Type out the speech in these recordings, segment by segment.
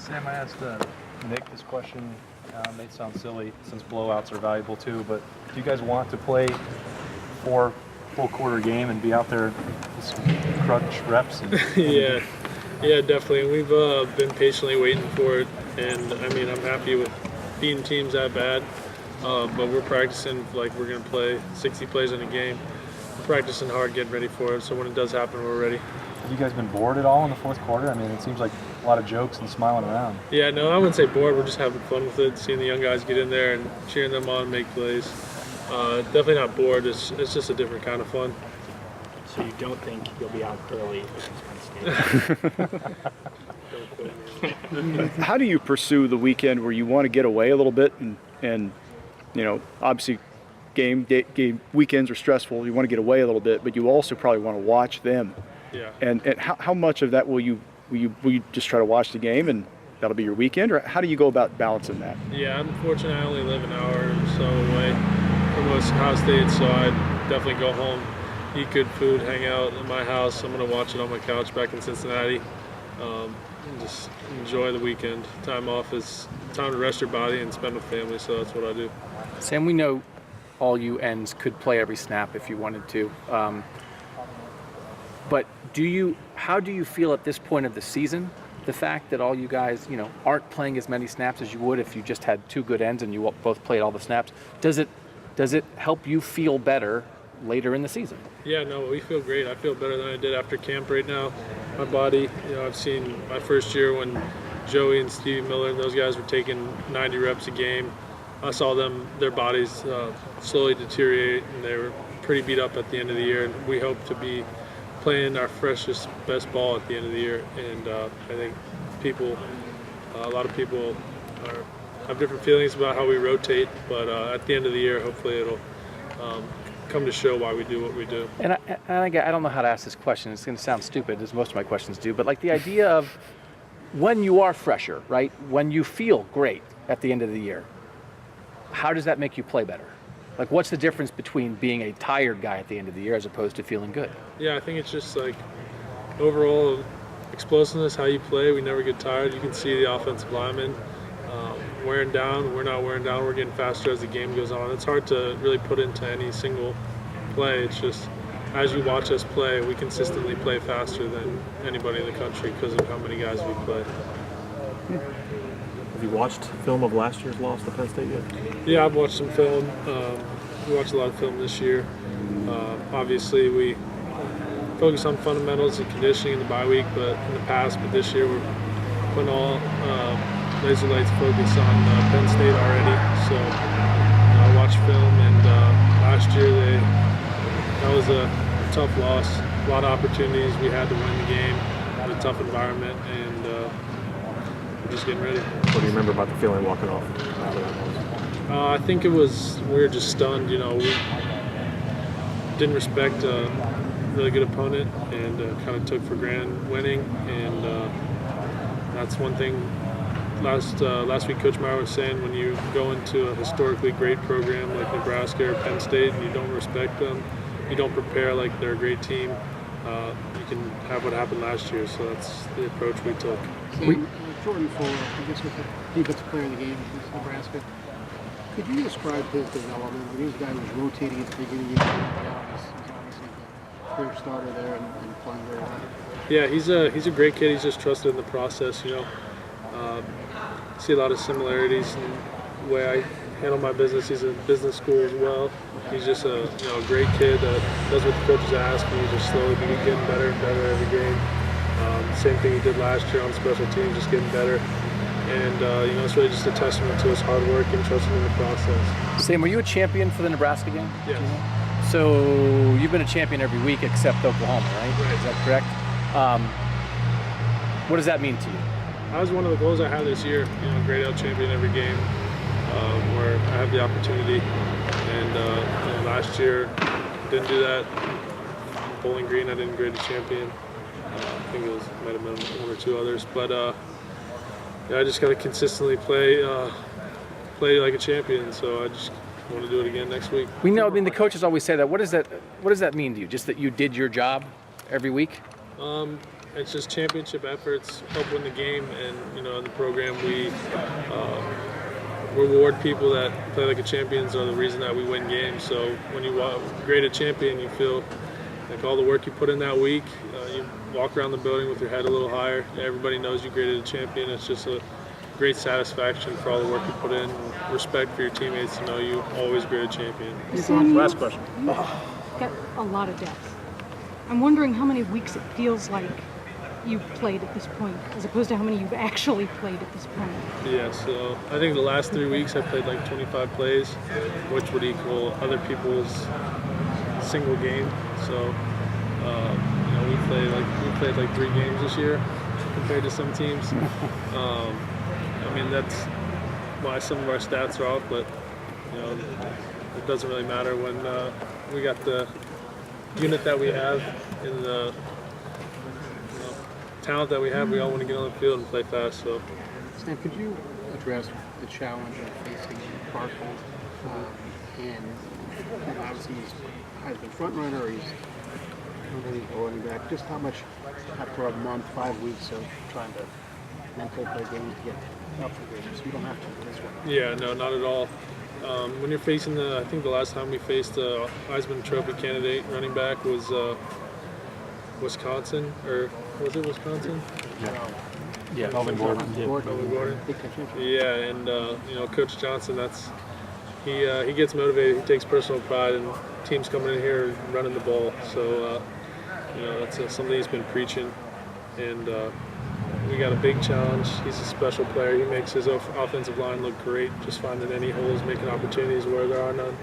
Sam, I asked Nick this question. It may sound silly since blowouts are valuable too, but do you guys want to play 4 full quarter game and be out there with some crunch reps? Yeah, definitely. We've been patiently waiting for it, and I mean, I'm happy with beating teams that bad, but we're practicing like we're going to play 60 plays in a game. We're practicing hard, getting ready for it, so when it does happen, we're ready. Have you guys been bored at all in the fourth quarter? I mean, it seems like a lot of jokes and smiling around. Yeah, no, I wouldn't say bored. We're just having fun with it, seeing the young guys get in there and cheering them on, make plays. Definitely not bored. It's just a different kind of fun. So you don't think you'll be out early against Penn State? How do you pursue the weekend where you want to get away a little bit and you know, obviously game weekends are stressful. You want to get away a little bit, but you also probably want to watch them. Yeah. And how much of that will you just try to watch the game and that'll be your weekend, or how do you go about balancing that? Yeah, unfortunately, I only live an hour or so away from Ohio State, so I definitely go home, eat good food, hang out at my house. I'm going to watch it on my couch back in Cincinnati. And just enjoy the weekend. Time off is time to rest your body and spend with family, so that's what I do. Sam, we know all you ends could play every snap if you wanted to. But how do you feel at this point of the season, the fact that all you guys, you know, aren't playing as many snaps as you would if you just had 2 good ends and you both played all the snaps? Does it help you feel better later in the season? Yeah, no, we feel great. I feel better than I did after camp right now. My body, you know, I've seen my first year when Joey and Stevie Miller and those guys were taking 90 reps a game. I saw their bodies slowly deteriorate, and they were pretty beat up at the end of the year. And we hope to be playing our freshest, best ball at the end of the year. And I think a lot of people have different feelings about how we rotate, but at the end of the year, hopefully it'll come to show why we do what we do. And I don't know how to ask this question. It's going to sound stupid, as most of my questions do, but like the idea of when you are fresher, right? When you feel great at the end of the year, how does that make you play better? Like, what's the difference between being a tired guy at the end of the year as opposed to feeling good? Yeah, I think it's just like overall explosiveness, how you play. We never get tired. You can see the offensive linemen wearing down. We're not wearing down. We're getting faster as the game goes on. It's hard to really put into any single play. It's just as you watch us play, we consistently play faster than anybody in the country because of how many guys we play. Have you watched film of last year's loss to Penn State yet? Yeah, I've watched some film. We watched a lot of film this year. Obviously, we focus on fundamentals and conditioning in the bye week, but in the past, but this year we're putting all laser lights focus on Penn State already. So I watched film, and last year that was a tough loss. A lot of opportunities. We had to win the game in a tough environment, and we're just getting ready. What do you remember about the feeling walking off? I think we were just stunned. You know, we didn't respect a really good opponent and kind of took for granted winning. And that's one thing. Last week, Coach Meyer was saying when you go into a historically great program like Nebraska or Penn State and you don't respect them, you don't prepare like they're a great team, you can have what happened last year. So that's the approach we took. Jordan Fuller, I guess, was the defensive player of the game against Nebraska. Could you describe his development? When he was a guy who was rotating at the beginning of the year, he's obviously the clear starter there and playing very well. Yeah, he's a great kid. He's just trusted in the process, you know. See a lot of similarities in the way I handle my business. He's in business school as well. He's just a great kid that does what the coaches ask, and he's just slowly getting better and better every game. Same thing he did last year on special teams, just getting better. And, it's really just a testament to his hard work and trusting in the process. Sam, were you a champion for the Nebraska game? Yes. So you've been a champion every week except Oklahoma, right? Is that correct? What does that mean to you? That was one of the goals I had this year, grade out champion every game, where I have the opportunity. And last year, didn't do that. Bowling Green, I didn't grade a champion. I think might have been 1 or 2 others. But I just got to consistently play like a champion. So I just want to do it again next week. We know. I mean, the coaches always say that. What does that mean to you? Just that you did your job every week? it's just championship efforts help win the game, and you know in the program we reward people that play like a champions are the reason that we win games. So when you grade a champion, you feel like all the work you put in that week, you walk around the building with your head a little higher. Everybody knows you graded a champion. It's just a great satisfaction for all the work you put in. Respect for your teammates to know you always grade a champion. Last question. Got a lot of depth. I'm wondering how many weeks it feels like you've played at this point, as opposed to how many you've actually played at this point. Yeah, so I think the last 3 weeks I played like 25 plays, which would equal other people's single game. So you know, we played like 3 games this year compared to some teams. I mean that's why some of our stats are off, but you know it doesn't really matter when we got the unit that we have and the talent that we have. We all want to get on the field and play fast. So, Sam, could you address the challenge of facing Barkley? And obviously he's Heisman front runner. He's running back. Just how much after a month, 5 weeks of trying to mentally play games to get up for games? You don't have to this one. yeah, no, not at all. When you're facing I think the last time we faced a Heisman Trophy candidate running back was Wisconsin, or was it Wisconsin? Yeah, Melvin Gordon. Melvin Gordon. Big championship. Yeah, and you know, Coach Johnson, he gets motivated. He takes personal pride in teams coming in here and running the ball. So you know, that's something he's been preaching, and we got a big challenge. He's a special player. He makes his offensive line look great, just finding any holes, making opportunities where there are none.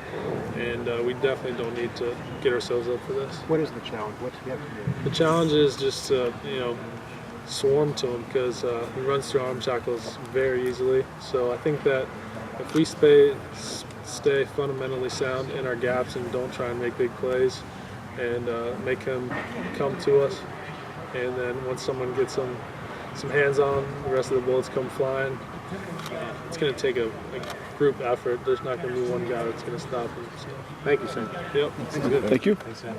And we definitely don't need to get ourselves up for this. What is the challenge? What do you have to do? The challenge is just you know, swarm to him, because he runs through arm tackles very easily. So I think that if we stay fundamentally sound in our gaps and don't try and make big plays and make him come to us, and then once someone gets some hands on, the rest of the bullets come flying. It's going to take a group effort. There's not going to be one guy that's going to stop him. So. Thank you, Sam. Yep. Thank you. Thanks, Sam.